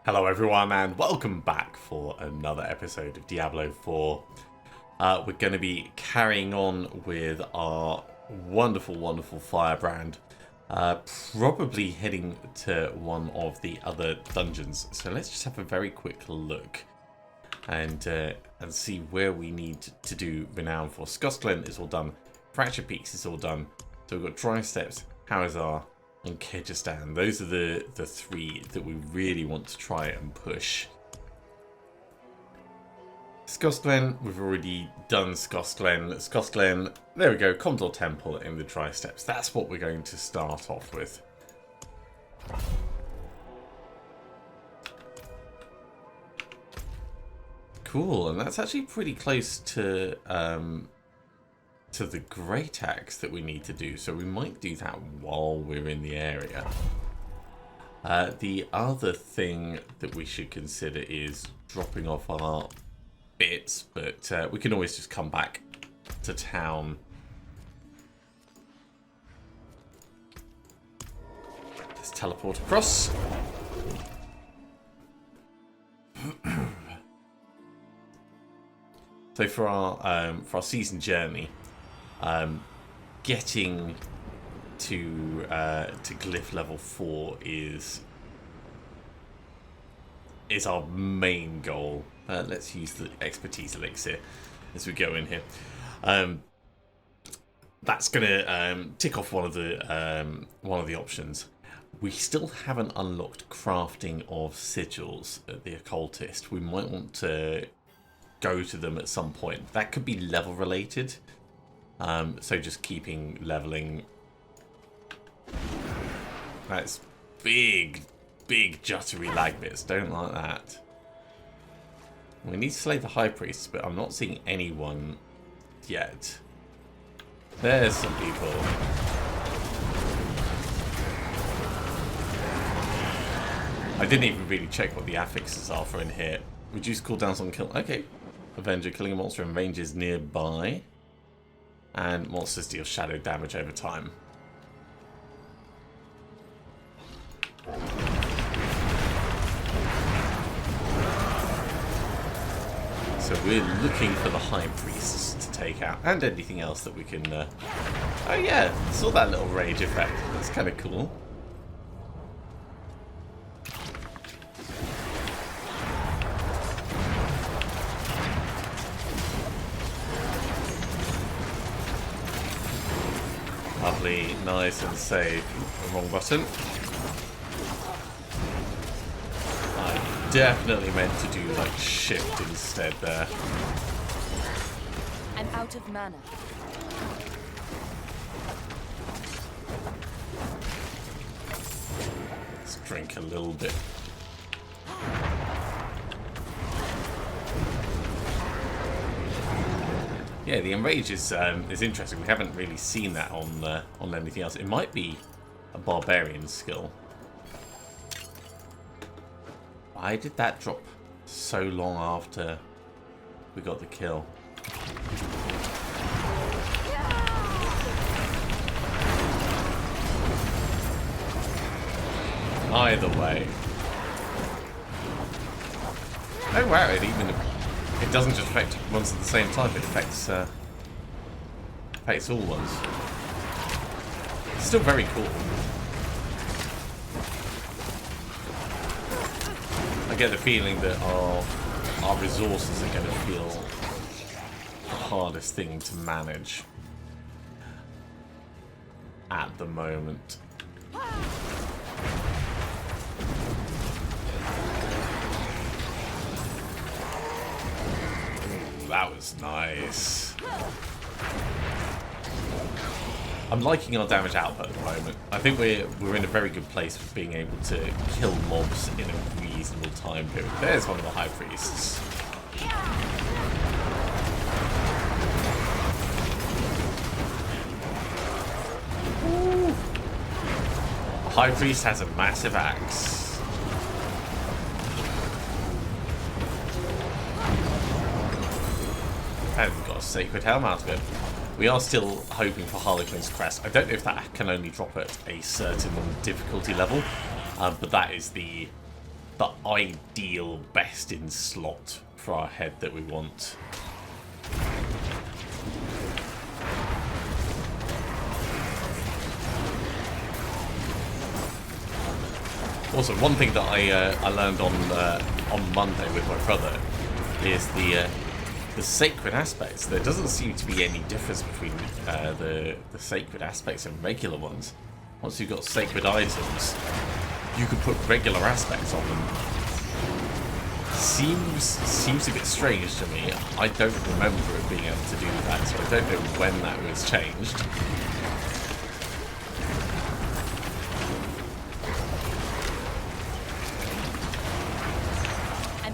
Hello everyone and welcome back for another episode of Diablo 4. We're going to be carrying on with our wonderful Firebrand. Probably heading to one of the other dungeons. So let's just have a very quick look and see where we need to do Renown for. Skosglen is all done. Fracture Peaks is all done. So we've got Dry Steps, Hawazar, and Kyrgyzstan. Those are the three that we really want to try and push. Skosglen, we've already done Skosglen. Skosglen, there we go, Condor Temple in the Dry Steppes. That's what we're going to start off with. Cool, and that's actually pretty close to the Great Axe that we need to do, so we might do that while we're in the area. The other thing that we should consider is dropping off our bits, but we can always just come back to town. Let's teleport across. So for our season journey, getting to glyph level 4 is our main goal. Let's use the expertise elixir as we go in here. That's gonna tick off one of the options. We still haven't unlocked crafting of sigils at the occultist. We might want to go to them at some point. That could be level related. So just keeping leveling. That's big juttery lag bits. Don't like that. We need to slay the high priests, but I'm not seeing anyone yet. There's some people. I didn't even really check what the affixes are for in here. Reduce cooldowns on kill. Okay. Avenger killing a monster in ranges nearby. And monsters deal shadow damage over time. So we're looking for the high priests to take out, and anything else that we can... Oh yeah, saw that little rage effect. That's kind of cool. Lovely, nice and safe. Wrong button. I definitely meant to do like shift instead there. I'm out of mana. Let's drink a little bit. Yeah, the enrage is interesting. We haven't really seen that on anything else. It might be a barbarian skill. Why did that drop so long after we got the kill? Either way. Oh wow! It doesn't just affect ones at the same time, it affects all ones. It's still very cool. I get the feeling that our resources are going to feel the hardest thing to manage at the moment. That was nice. I'm liking our damage output at the moment. I think we're in a very good place for being able to kill mobs in a reasonable time period. There's one of the high priests. Ooh. High priest has a massive axe. And we've got a sacred helm out of it. We are still hoping for Harlequin's Crest. I don't know if that can only drop at a certain difficulty level, but that is the the ideal best in slot for our head that we want. Also, one thing that I learned on Monday with my brother is the sacred aspects. There doesn't seem to be any difference between the sacred aspects and regular ones. Once you've got sacred items, you can put regular aspects on them. Seems a bit strange to me. I don't remember it being able to do that, so I don't know when that was changed.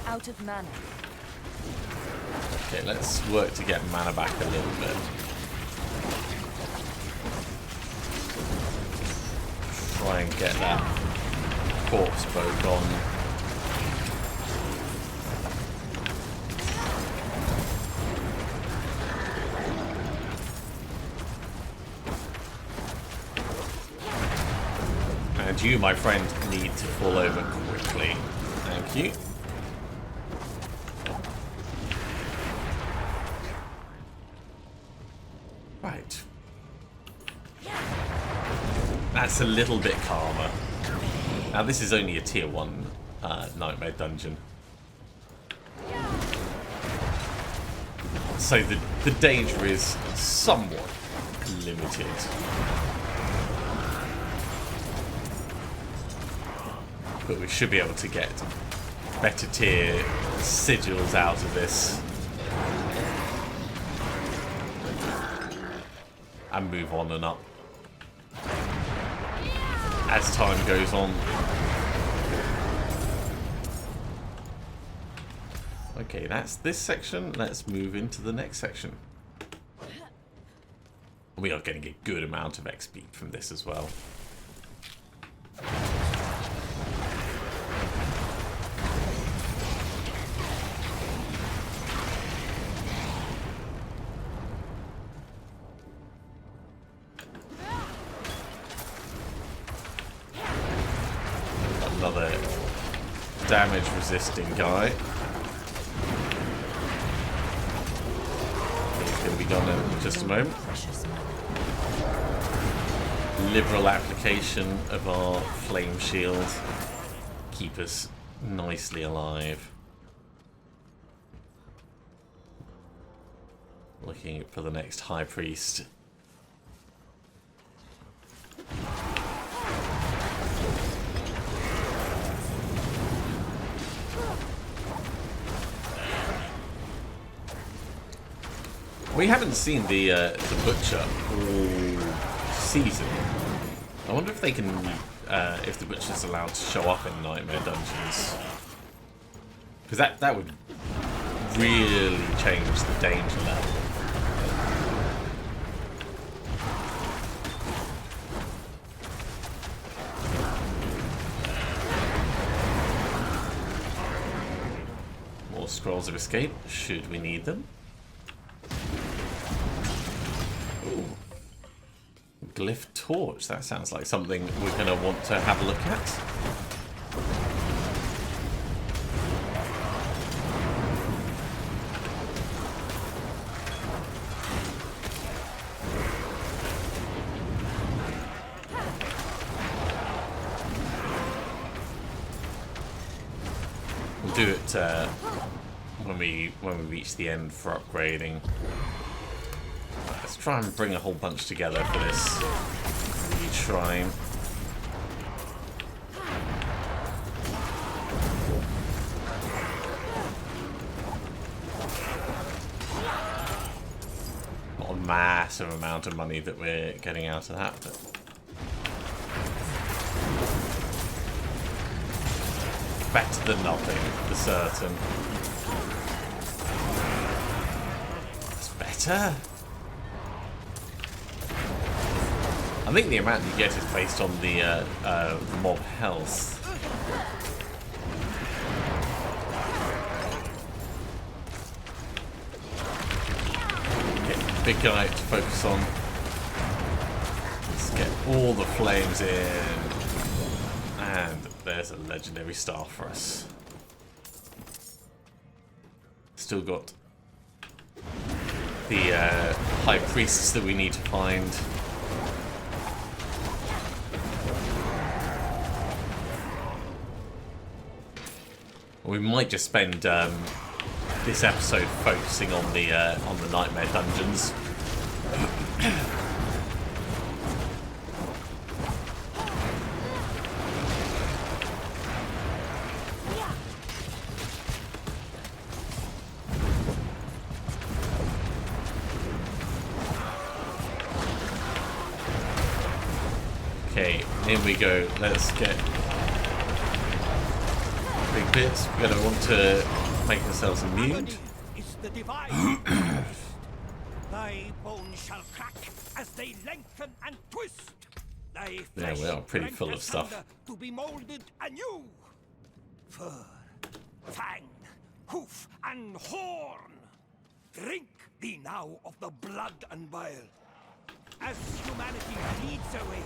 Out of mana. Okay, let's work to get mana back a little bit. Try and get that corpse bow gone. And you, my friend, need to fall over quickly. Thank you. Right. That's a little bit calmer. Now this is only a tier 1 nightmare dungeon. So the danger is somewhat limited. But we should be able to get better tier sigils out of this. And move on and up as time goes on. Okay, that's this section. Let's move into the next section. We are getting a good amount of XP from this as well. Another damage resisting guy. He's going to be gone in just a moment. Liberal application of our flame shield. Keep us nicely alive. Looking for the next high priest. We haven't seen the butcher all season. I wonder if they can, if the butcher's allowed to show up in nightmare dungeons, because that would really change the danger level. More scrolls of escape, should we need them. Glyph torch, that sounds like something we're going to want to have a look at. We'll do it when we reach the end for upgrading. Let's try and bring a whole bunch together for this reshrine. Not a massive amount of money that we're getting out of that, but better than nothing, for certain. It's better. I think the amount you get is based on the mob health. Okay, big guy to focus on. Let's get all the flames in. And there's a legendary star for us. Still got the high priests that we need to find. We might just spend this episode focusing on the nightmare dungeons. Okay, here we go. Let's get big bits. We're going to want to make ourselves immune. Thy bones shall crack as they lengthen and twist. Thy Yeah, we are pretty full of stuff. To be molded anew. Fur, fang, hoof, and horn. Drink thee now of the blood and bile. As humanity bleeds away,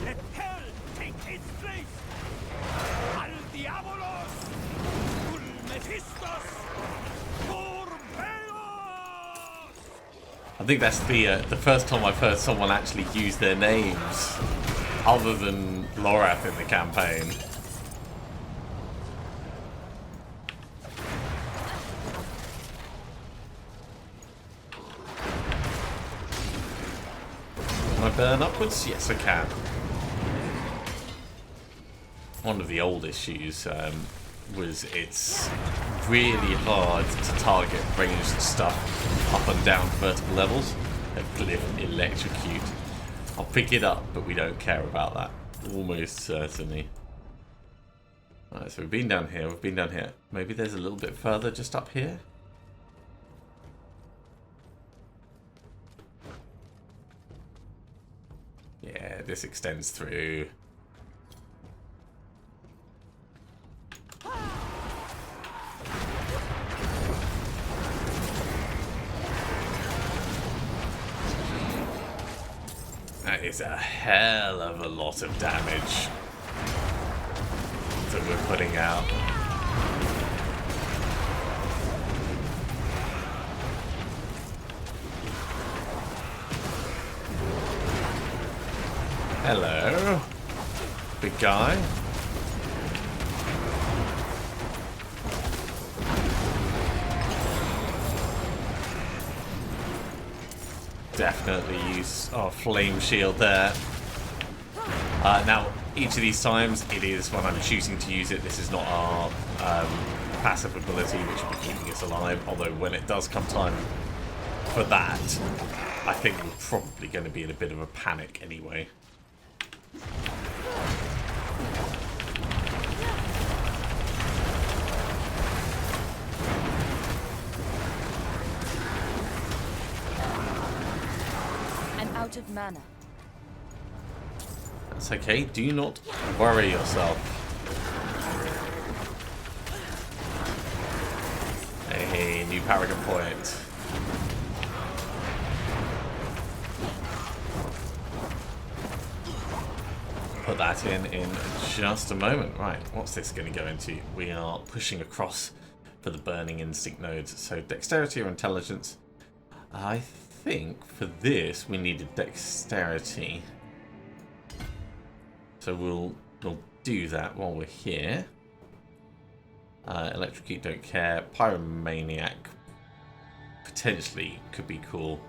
let hell take its place. Al Diabolos, Mephistos, Corbeos. I think that's the first time I've heard someone actually use their names, other than Lorath in the campaign. Can I burn upwards? Yes, I can. One of the old issues was it's really hard to target ranged stuff up and down vertical levels. A glyph electrocute. I'll pick it up, but we don't care about that. Almost certainly. Alright, so we've been down here, we've been down here. Maybe there's a little bit further just up here? Yeah, this extends through. That is a hell of a lot of damage that we're putting out. Hello, big guy. Definitely use our flame shield there. Now, each of these times, it is when I'm choosing to use it. This is not our passive ability, which will be keeping us alive. Although, when it does come time for that, I think we're probably going to be in a bit of a panic anyway. Out of mana. That's okay. Do not worry yourself. Hey, new paragon point. Put that in just a moment. Right, what's this going to go into? We are pushing across for the burning instinct nodes. So dexterity or intelligence. I think for this we needed dexterity, so we'll do that while we're here. Electrocute, don't care. Pyromaniac potentially could be cool,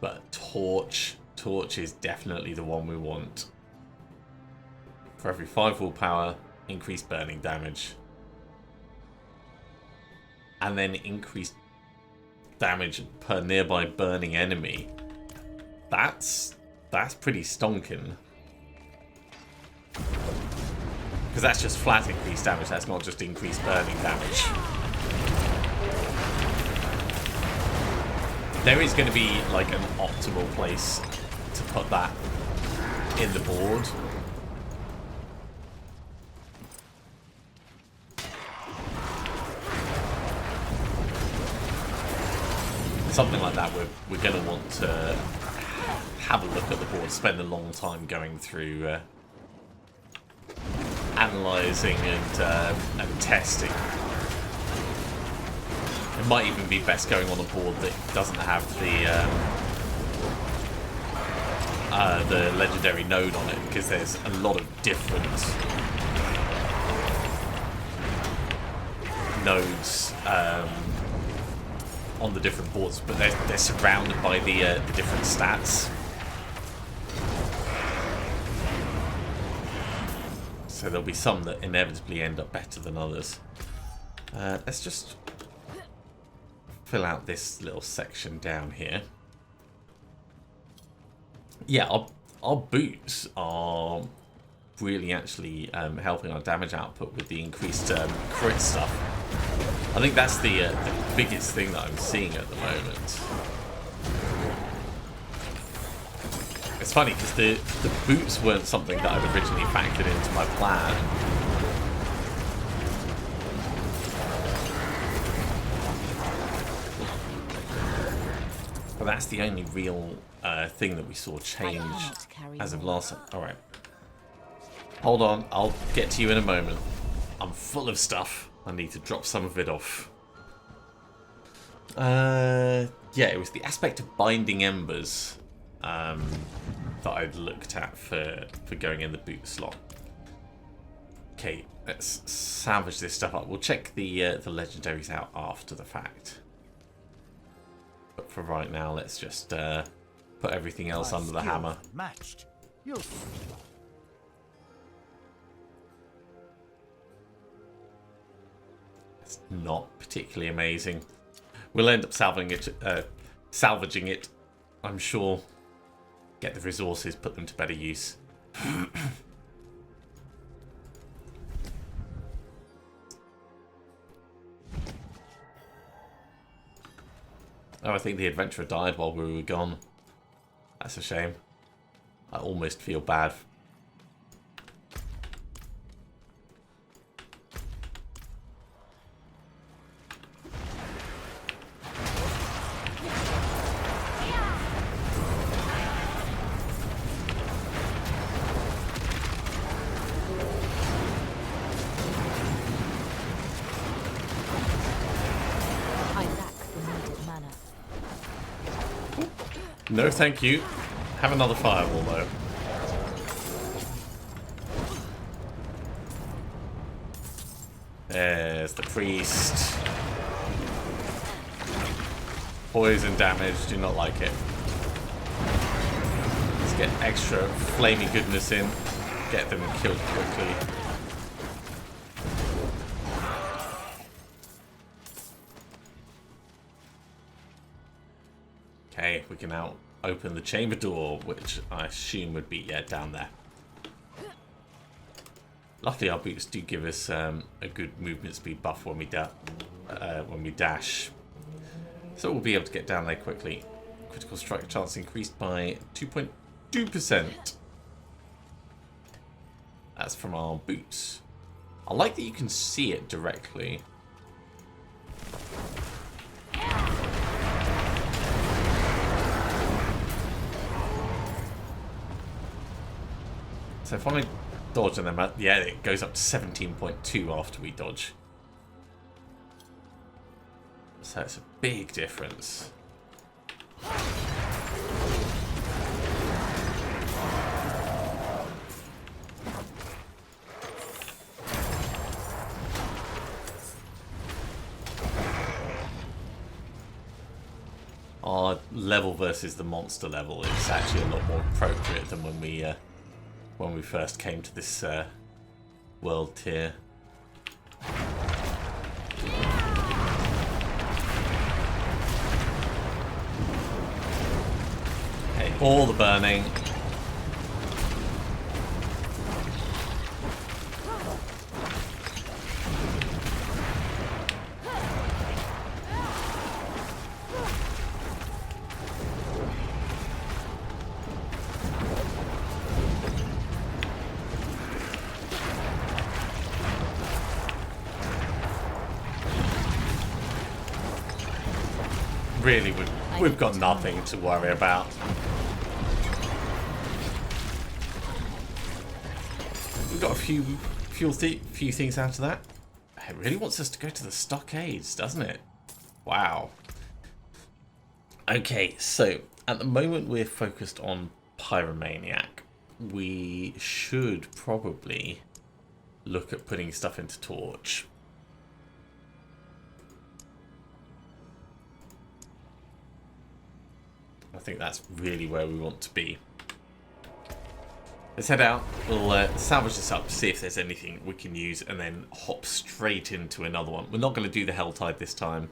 but torch is definitely the one we want. For every 5 willpower, increased burning damage, and then increased damage per nearby burning enemy. That's pretty stonking. Because that's just flat increased damage, that's not just increased burning damage. There is going to be like an optimal place to put that in the board. Something like that, we're going to want to have a look at the board, spend a long time going through analysing and testing. It might even be best going on a board that doesn't have the legendary node on it, because there's a lot of different nodes on the different boards, but they're surrounded by the different stats. So there'll be some that inevitably end up better than others. Let's just fill out this little section down here. Yeah, our boots are really actually helping our damage output with the increased crit stuff. I think that's the biggest thing that I'm seeing at the moment. It's funny because the boots weren't something that I'd originally factored into my plan. But that's the only real thing that we saw change as of last time. Alright. Hold on, I'll get to you in a moment. I'm full of stuff. I need to drop some of it off. Yeah, it was the aspect of binding embers that I'd looked at for going in the boot slot. Okay, let's salvage this stuff up. We'll check the legendaries out after the fact. But for right now, let's just put everything else under the hammer. Matched. It's not particularly amazing. We'll end up salvaging it, I'm sure. Get the resources, put them to better use. Oh, I think the adventurer died while we were gone. That's a shame. I almost feel bad. No, thank you. Have another fireball, though. There's the priest. Poison damage, do not like it. Let's get extra flamey goodness in. Get them killed quickly. Okay, we can now open the chamber door, which I assume would be, yeah, down there. Luckily, our boots do give us a good movement speed buff when we dash. So we'll be able to get down there quickly. Critical strike chance increased by 2.2%. That's from our boots. I like that you can see it directly. So if I dodge and then, yeah, it goes up to 17.2 after we dodge. So it's a big difference. Our level versus the monster level is actually a lot more appropriate than when we first came to this world tier. Okay, all the burning. Really, we've got nothing to worry about. We've got a few few things out of that. It really wants us to go to the stockades, doesn't it? Wow. Okay, so at the moment we're focused on Pyromaniac. We should probably look at putting stuff into Torch. I think that's really where we want to be. Let's head out. We'll salvage this up, see if there's anything we can use, and then hop straight into another one. We're not going to do the Helltide this time.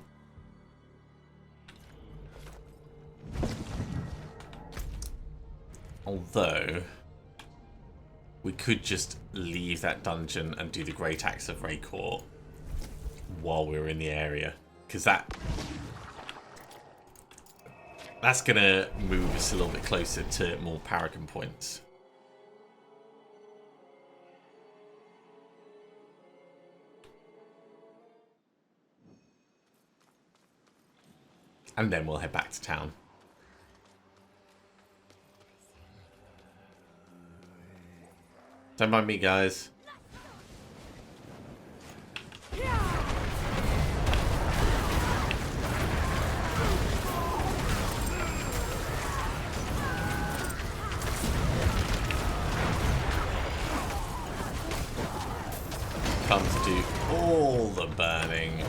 Although, we could just leave that dungeon and do the Great Axe of Raycourt while we're in the area. Because that's going to move us a little bit closer to more paragon points. And then we'll head back to town. Don't mind me, guys. Come to do all the burning.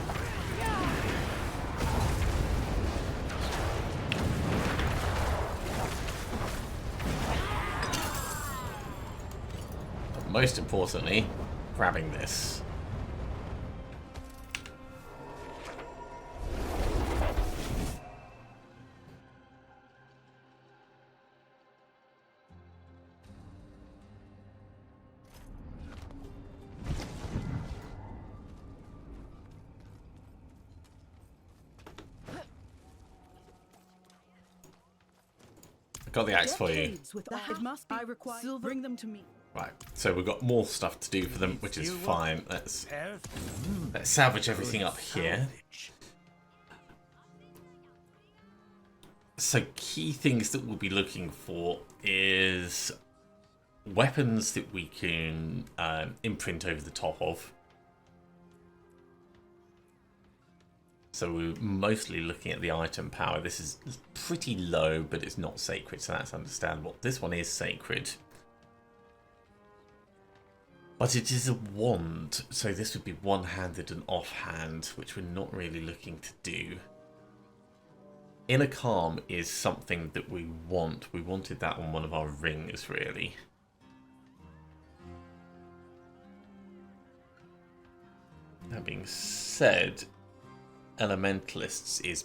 Most importantly, grabbing this. I got the axe for you. It must be. I require silver. Bring them to me. Right, so we've got more stuff to do for them, which is fine. Let's salvage everything up here. So key things that we'll be looking for is weapons that we can imprint over the top of. So we're mostly looking at the item power. This is pretty low, but it's not sacred, so that's understandable. This one is sacred. But it is a wand, so this would be one-handed and offhand, which we're not really looking to do. Inner Calm is something that we want. We wanted that on one of our rings, really. That being said, Elementalists is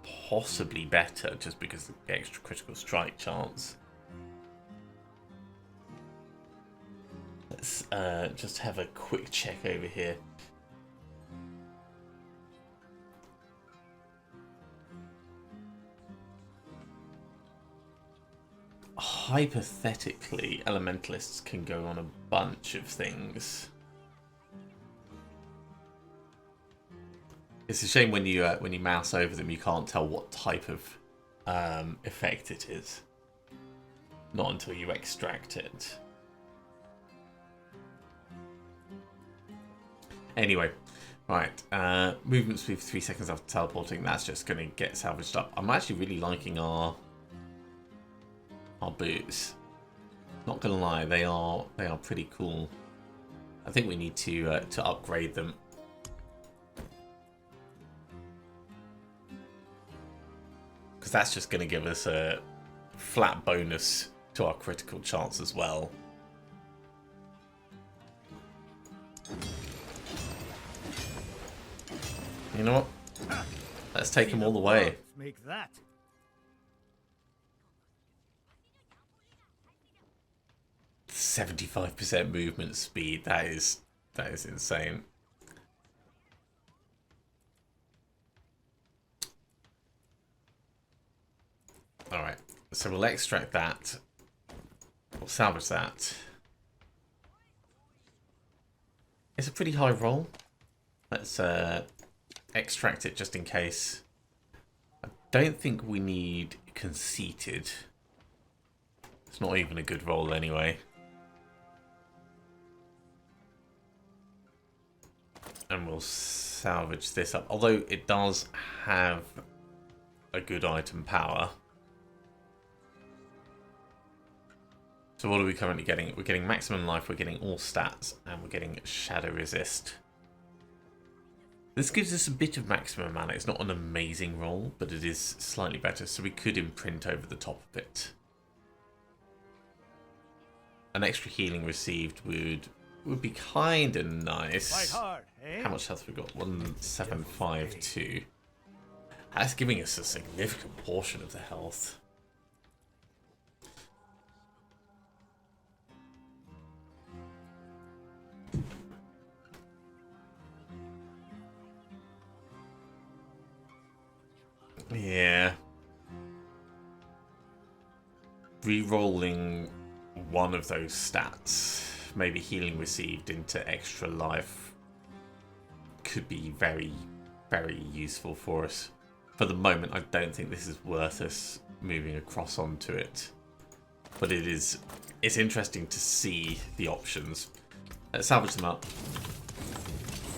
possibly better, just because of the extra critical strike chance. Let's just have a quick check over here. Hypothetically, Elementalists can go on a bunch of things. It's a shame when you mouse over them, you can't tell what type of effect it is. Not until you extract it. Anyway, right. Movement speed for 3 seconds after teleporting. That's just going to get salvaged up. I'm actually really liking our boots. Not gonna lie, they are pretty cool. I think we need to upgrade them. Because that's just going to give us a flat bonus to our critical chance as well. You know what? Let's take them all the way. Make that. 75% movement speed. That is insane. Alright, so we'll extract that. We'll salvage that. It's a pretty high roll. Let's extract it just in case. I don't think we need conceited. It's not even a good roll anyway. And we'll salvage this up. Although it does have a good item power. So what are we currently getting? We're getting maximum life, we're getting all stats, and we're getting shadow resist. This gives us a bit of maximum mana. It's not an amazing roll, but it is slightly better, so we could imprint over the top of it. An extra healing received would be kind of nice. Fight hard, eh? How much health have we got? 1752. That's giving us a significant portion of the health. Yeah. Re-rolling one of those stats, maybe healing received into extra life, could be very, very useful for us. For the moment, I don't think this is worth us moving across onto it. But it's interesting to see the options. Let's salvage them up.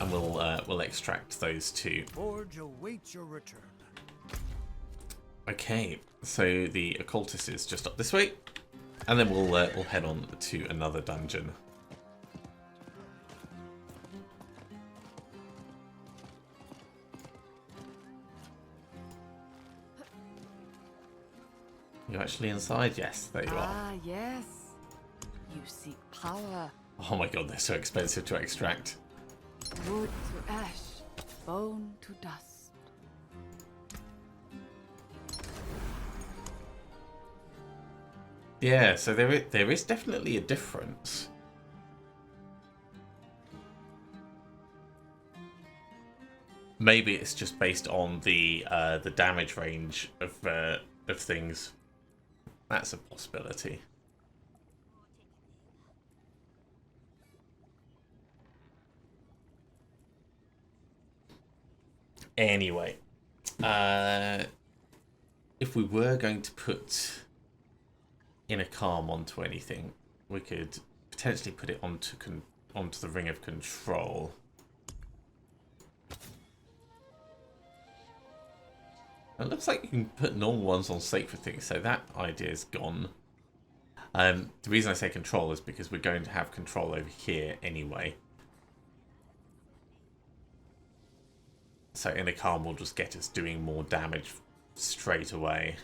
And we'll extract those two. Forge awaits your return. Okay, so the occultist is just up this way, and then we'll head on to another dungeon. You're actually inside? Yes, there you are. Ah, yes. You seek power. Oh my god, they're so expensive to extract. Wood to ash, bone to dust. Yeah, so there is definitely a difference. Maybe it's just based on the damage range of things. That's a possibility. Anyway, if we were going to put Inner Calm onto anything, we could potentially put it onto the Ring of Control. It looks like you can put normal ones on sacred things, so that idea is gone. The reason I say control is because we're going to have control over here anyway. So Inner Calm will just get us doing more damage straight away.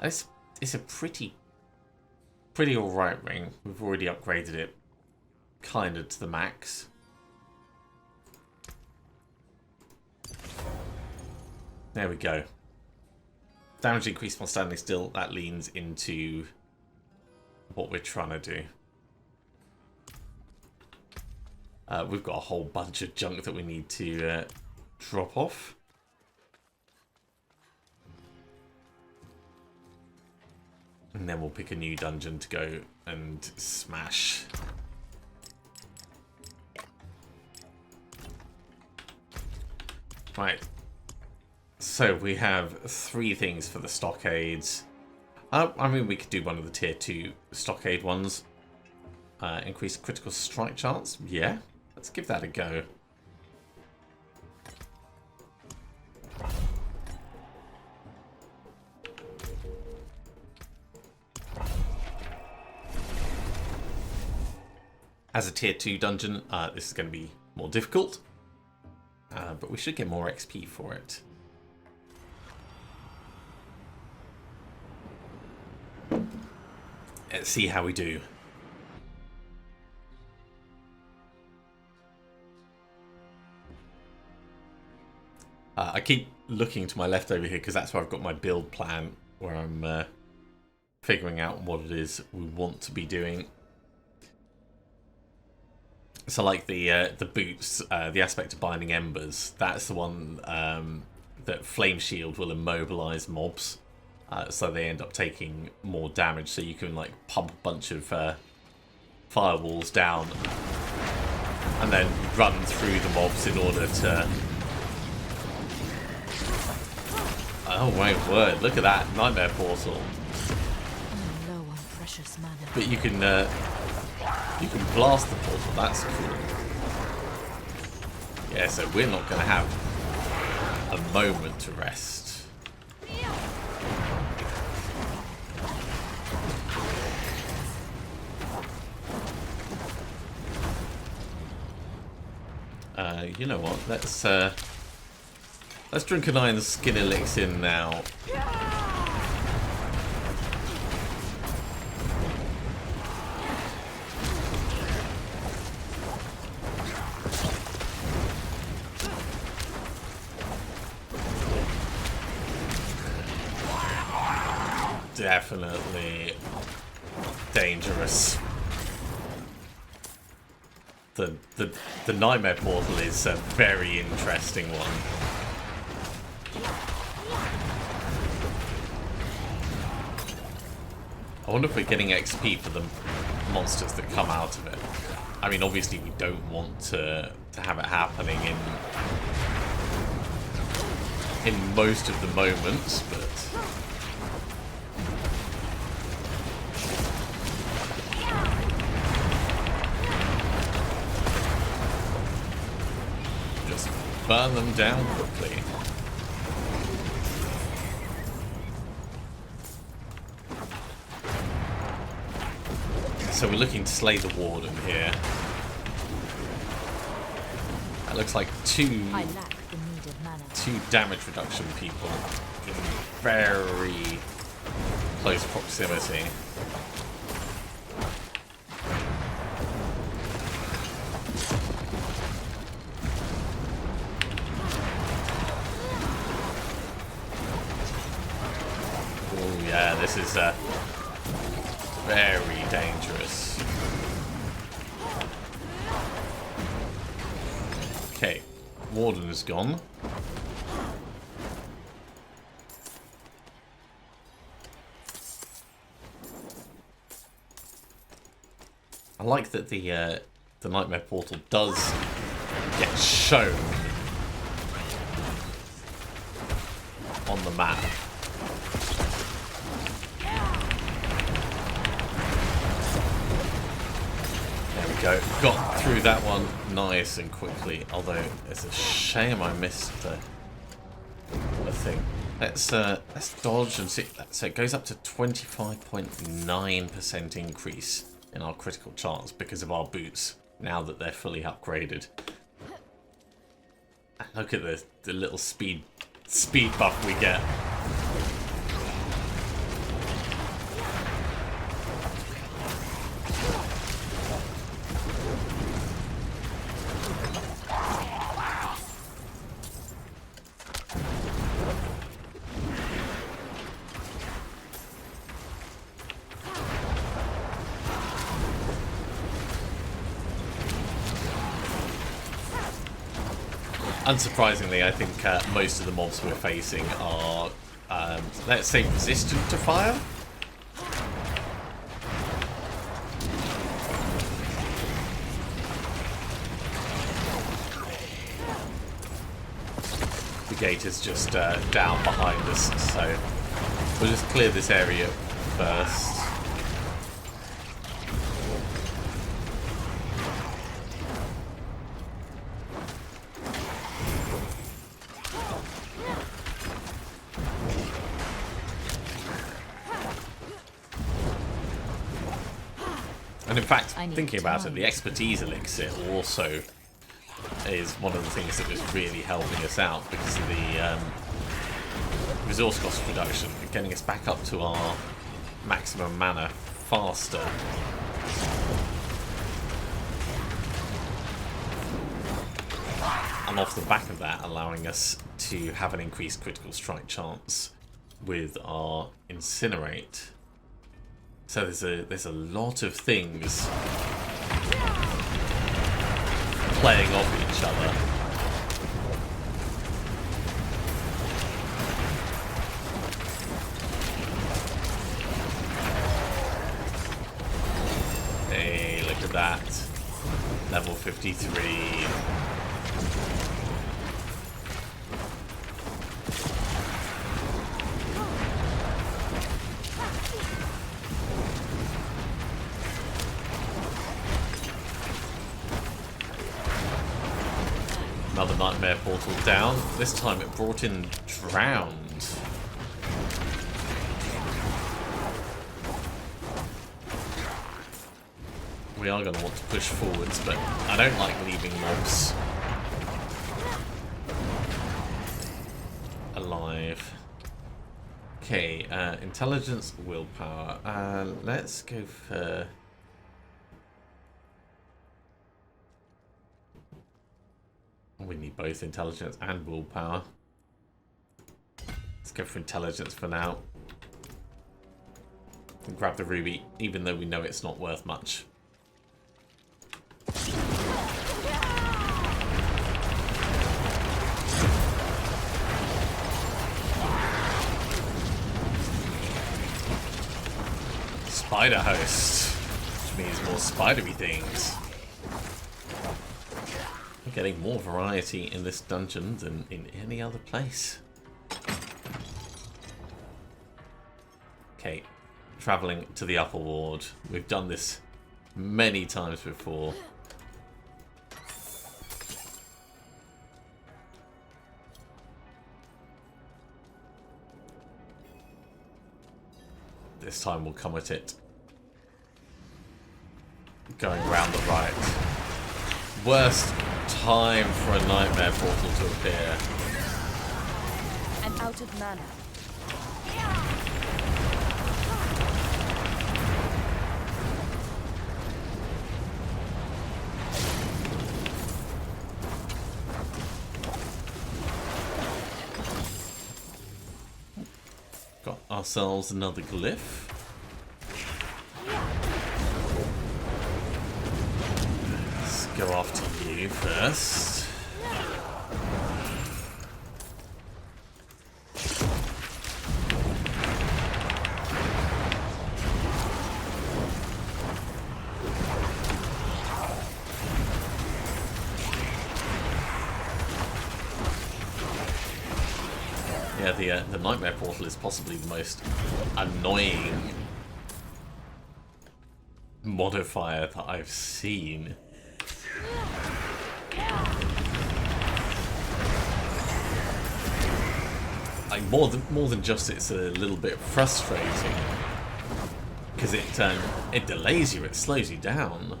It's a pretty alright ring. We've already upgraded it kind of to the max. There we go. Damage increased while standing still. That leans into what we're trying to do. We've got a whole bunch of junk that we need to drop off. And then we'll pick a new dungeon to go and smash. Right. So we have 3 things for the stockades. I mean, we could do one of the tier 2 stockade ones. Increase critical strike chance. Yeah, let's give that a go. As a tier 2 dungeon, this is going to be more difficult. But we should get more XP for it. Let's see how we do. I keep looking to my left over here because that's where I've got my build plan, where I'm figuring out what it is we want to be doing. So like the boots, the aspect of binding embers, that's the one that Flame Shield will immobilize mobs. So they end up taking more damage, so you can like pump a bunch of firewalls down and then run through the mobs in order to... Oh my word, look at that Nightmare Portal. but you can blast the portal. That's cool. Yeah, so we're not going to have a moment to rest. You know what? Let's drink an iron skin elixir now. Definitely dangerous. The nightmare portal is a very interesting one. I wonder if we're getting XP for the monsters that come out of it. I mean, obviously we don't want to have it happening in most of the moments, but just burn them down quickly. So we're looking to slay the warden here. That looks like two damage reduction people in very close proximity. Oh yeah, this is very dangerous. Okay, warden is gone. I like that the nightmare portal does get shown on the map. Go. Got through that one nice and quickly, although it's a shame I missed the thing. Let's dodge and see. So it goes up to 25.9% increase in our critical chance because of our boots now that they're fully upgraded. Look at the little speed buff we get. Unsurprisingly, I think most of the mobs we're facing are, let's say, resistant to fire. The gate is just down behind us, so we'll just clear this area first. And in fact, thinking about it, the expertise elixir also is one of the things that was really helping us out because of the resource cost reduction, getting us back up to our maximum mana faster. And off the back of that, allowing us to have an increased critical strike chance with our incinerate. So there's a lot of things playing off each other. Hey, look at that. Level 53. Another nightmare portal down. This time it brought in drowned. We are going to want to push forwards, but I don't like leaving mobs alive. Okay, intelligence, willpower. Let's go for... We need both intelligence and willpower. Let's go for intelligence for now. And grab the ruby, even though we know it's not worth much. Spider host, which means more spidery things. We're getting more variety in this dungeon than in any other place. Okay, travelling to the upper ward. We've done this many times before. This time we'll come at it going around the right. Worst time for a nightmare portal to appear. I'm out of mana. Got ourselves another glyph. Let's go after you first. Yeah, the nightmare portal is possibly the most annoying modifier that I've seen. Like more than just it's a little bit frustrating because it delays you, it slows you down.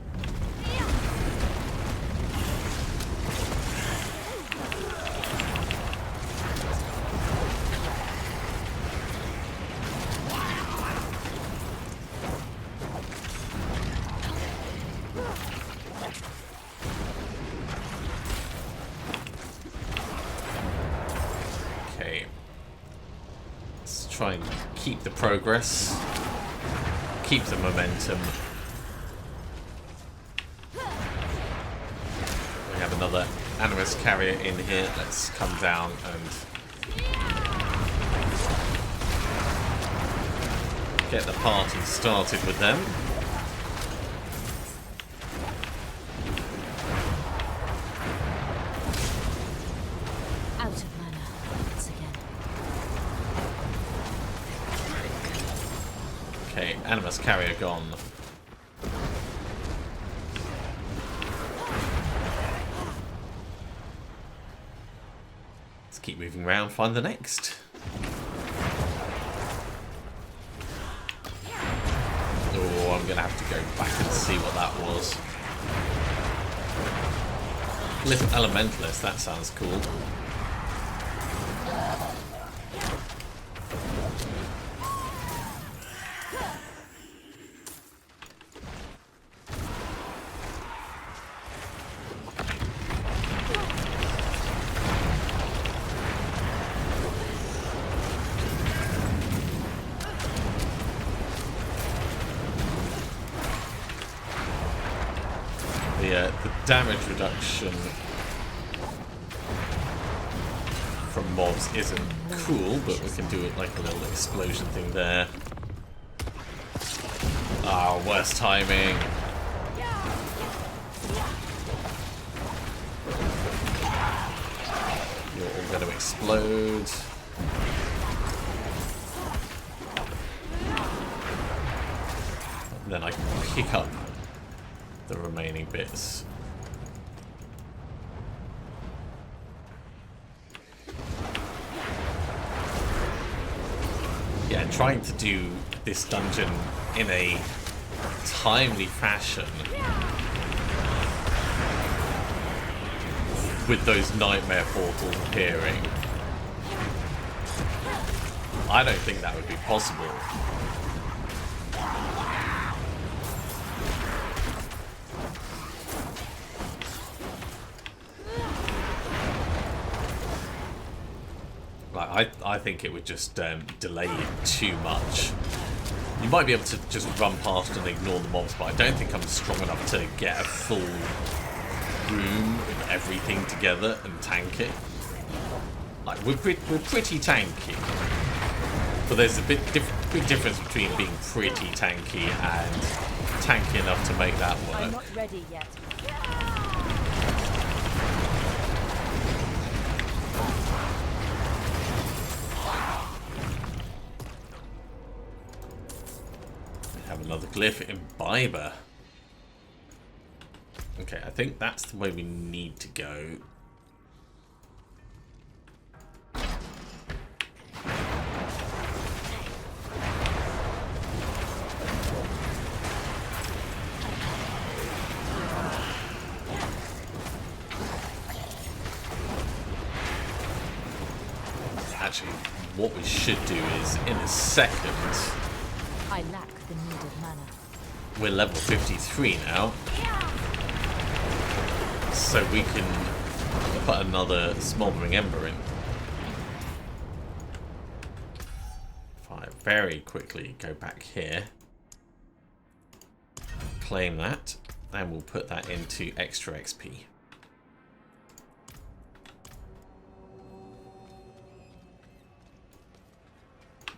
Try and keep the progress, keep the momentum. We have another animus carrier in here. Let's come down and get the party started with them. Out of mana once again. Okay, animus carrier gone. Let's keep moving around, find the next. Oh, I'm gonna have to go back and see what that was. Glyph Elementalist, that sounds cool. The damage reduction from mobs isn't cool, but we can do it like a little explosion thing there. Ah, worst timing. You're all going to explode. And then I can pick up the remaining bits. trying to do this dungeon in a timely fashion with those nightmare portals appearing. I don't think that would be possible. Like, I think it would just delay it too much. You might be able to just run past and ignore the mobs, but I don't think I'm strong enough to get a full room of everything together and tank it. Like, we're pretty tanky, but there's a big difference between being pretty tanky and tanky enough to make that work. I'm not ready yet. Another glyph, Imbiber. Okay, I think that's the way we need to go. Actually, what we should do is, in a second... I lack the needed mana. We're level 53 now, so we can put another Smoldering Ember in. If I very quickly go back here, claim that, and we'll put that into extra XP.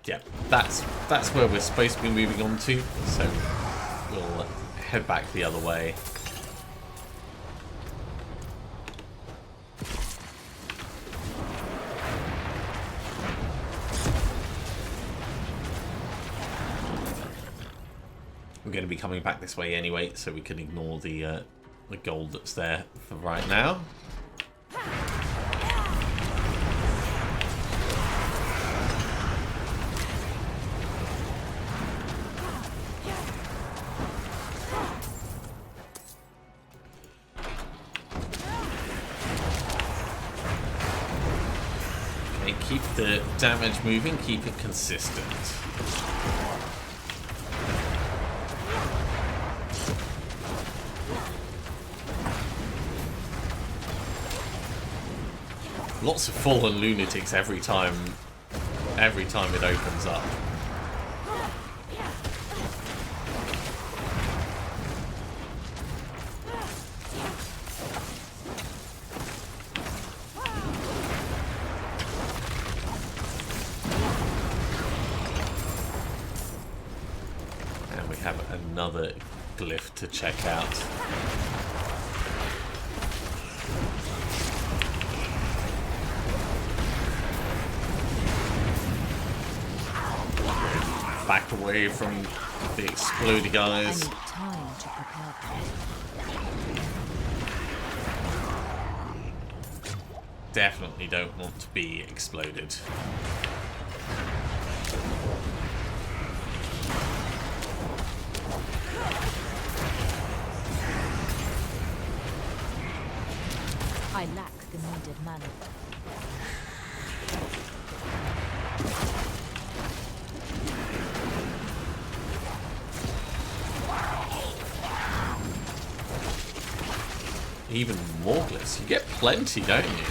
Yeah, that's where we're supposed to be moving on to, so we'll head back the other way. We're going to be coming back this way anyway, so we can ignore the gold that's there for right now. Keep the damage moving, keep it consistent. Lots of fallen lunatics every time it opens up. Another glyph to check out. Back away from the exploding guys. I need time to prepare that. Definitely don't want to be exploded. I lack the needed mana. Even more glyphs. You get plenty, don't you?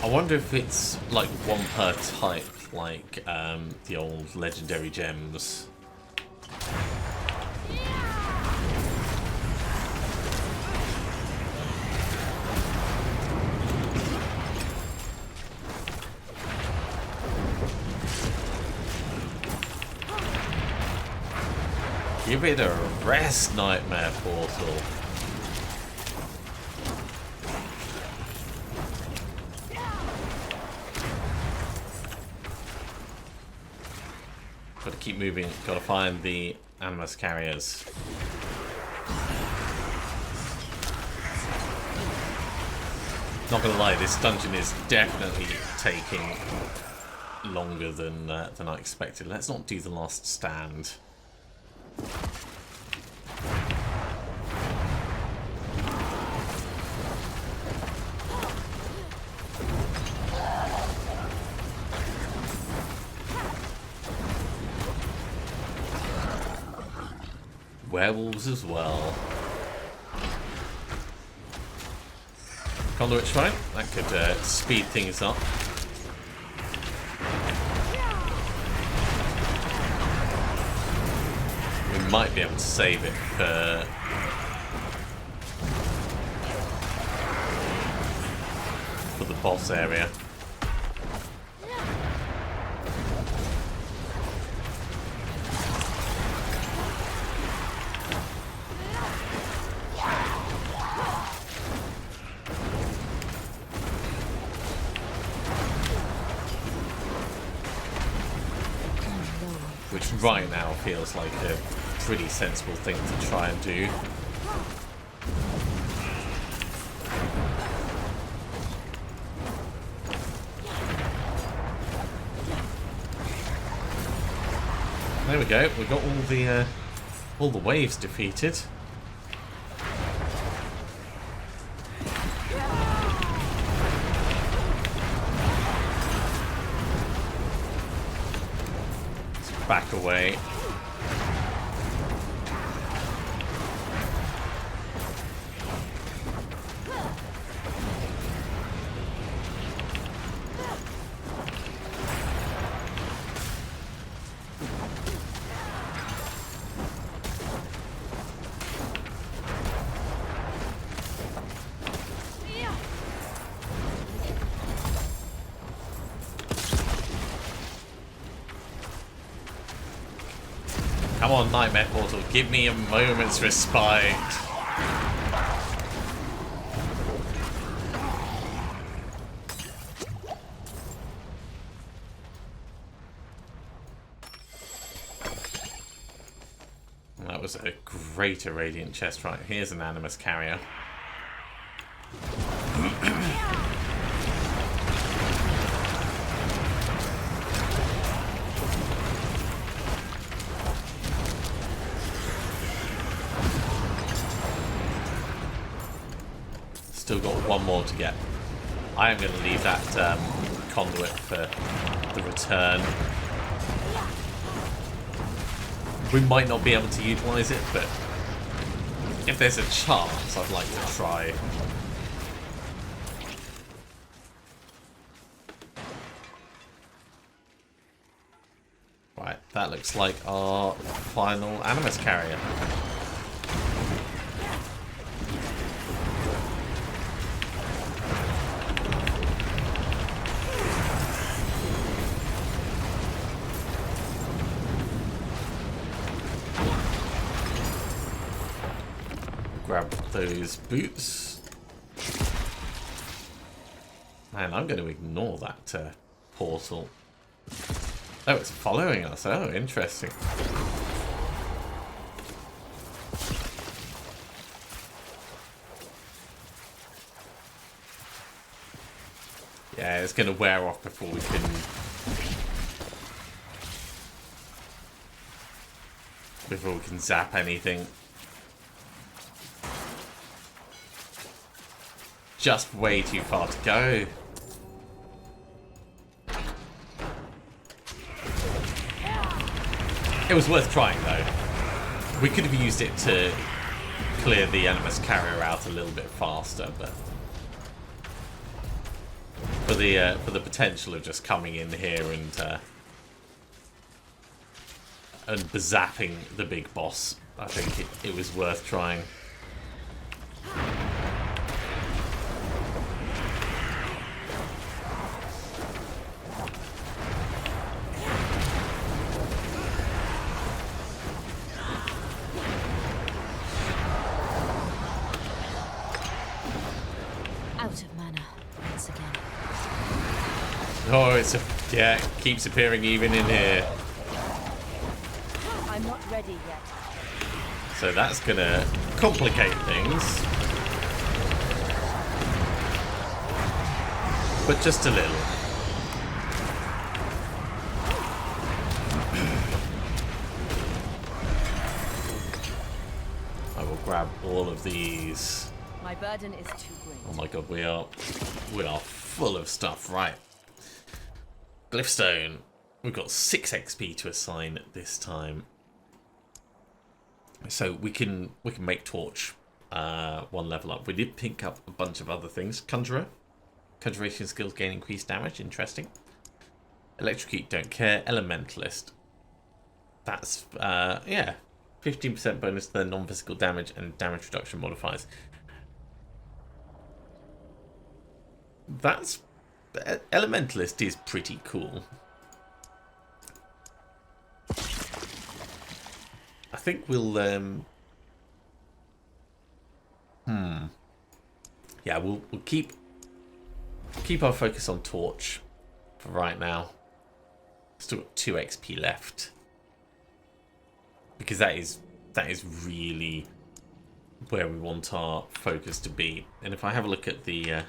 I wonder if it's like one per type, like the old legendary gems. Give it a rest, Nightmare Portal. Got to keep moving. Got to find the Animus carriers. Not gonna lie, this dungeon is definitely taking longer than I expected. Let's not do the last stand. Werewolves as well. Conduit Shrine, that could speed things up. We might be able to save it for the boss area. Which right now feels like a pretty sensible thing to try and do. There we go. We got all the waves defeated. Back away. Come on, Nightmare Portal, give me a moment's respite. That was a great irradiant chest. Right, here's an Animus Carrier. Still got one more to get. I am going to leave that conduit for the return. We might not be able to utilize it, but if there's a chance, I'd like to try. Right, that looks like our final Animus Carrier. Grab those boots. Man, I'm going to ignore that portal. Oh, it's following us. Oh, interesting. Yeah, it's going to wear off before we can zap anything. Just way too far to go. It was worth trying though. We could have used it to clear the Animus Carrier out a little bit faster, but for the potential of just coming in here and zapping the big boss, I think it was worth trying. Oh, yeah, it keeps appearing even in here. I'm not ready yet. So that's gonna complicate things. but just a little. I will grab all of these. My burden is too great. Oh my god, we are full of stuff. Right. Glyphstone. We've got 6 XP to assign this time. So we can make torch 1 level up. We did pick up a bunch of other things. Conjurer. Conjuration skills gain increased damage. Interesting. Electrocute, don't care. Elementalist. That's, yeah. 15% bonus to their non-physical damage and damage reduction modifiers. That's... Elementalist is pretty cool. I think we'll... Yeah, we'll keep our focus on Torch for right now. Still got 2 XP left. Because that is really where we want our focus to be. And if I have a look at the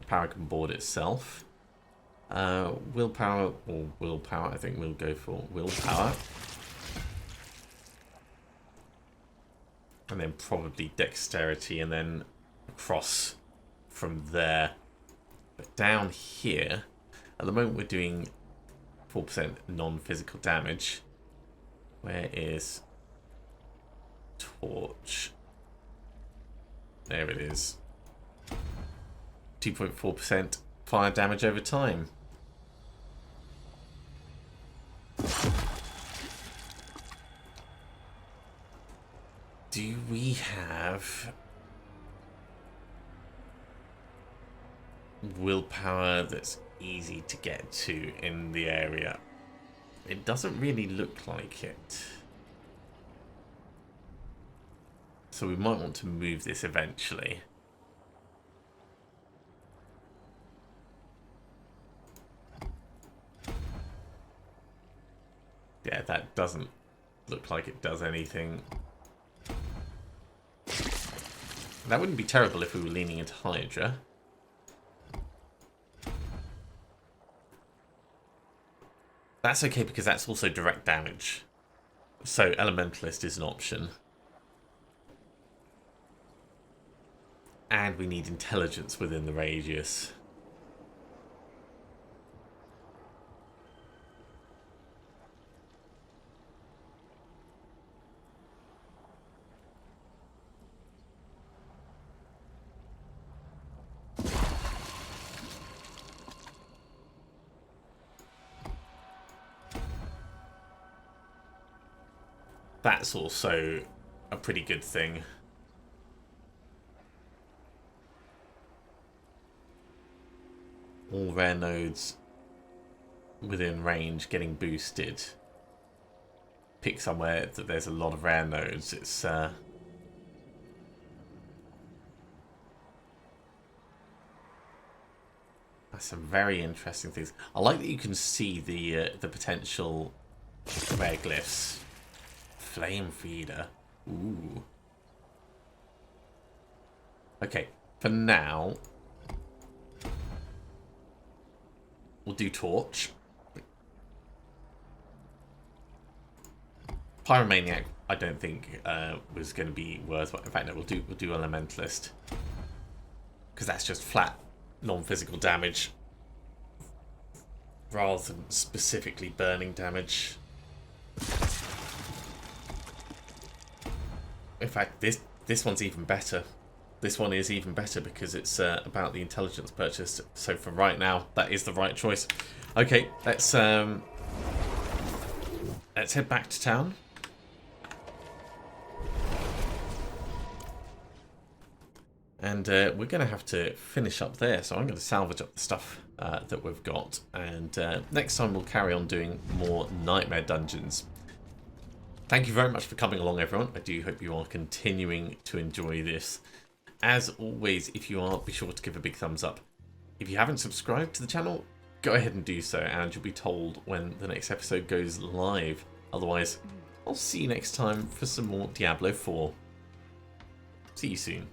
paragon board itself, willpower, I think we'll go for willpower. And then probably dexterity, and then across from there. But down here, at the moment we're doing 4% non-physical damage. Where is Torch? There it is. 2.4% fire damage over time. Do we have willpower that's easy to get to in the area? It doesn't really look like it. So we might want to move this eventually. Yeah, that doesn't look like it does anything. That wouldn't be terrible if we were leaning into Hydra. That's okay because that's also direct damage. So Elementalist is an option. And we need intelligence within the radius. That's also a pretty good thing. All rare nodes within range getting boosted. Pick somewhere that there's a lot of rare nodes. It's that's some very interesting things. I like that you can see the potential rare glyphs. Flame feeder. Ooh. Okay, for now, we'll do Torch. Pyromaniac, I don't think was going to be worth. In fact, no, we'll do Elementalist because that's just flat non-physical damage rather than specifically burning damage. In fact, this one's even better. This one is even better because it's about the intelligence purchase. So for right now, that is the right choice. Okay, let's head back to town. And we're going to have to finish up there. So I'm going to salvage up the stuff that we've got. And next time we'll carry on doing more Nightmare Dungeons. Thank you very much for coming along, everyone. I do hope you are continuing to enjoy this. As always, if you are, be sure to give a big thumbs up. If you haven't subscribed to the channel, go ahead and do so, and you'll be told when the next episode goes live. Otherwise, I'll see you next time for some more Diablo 4. See you soon.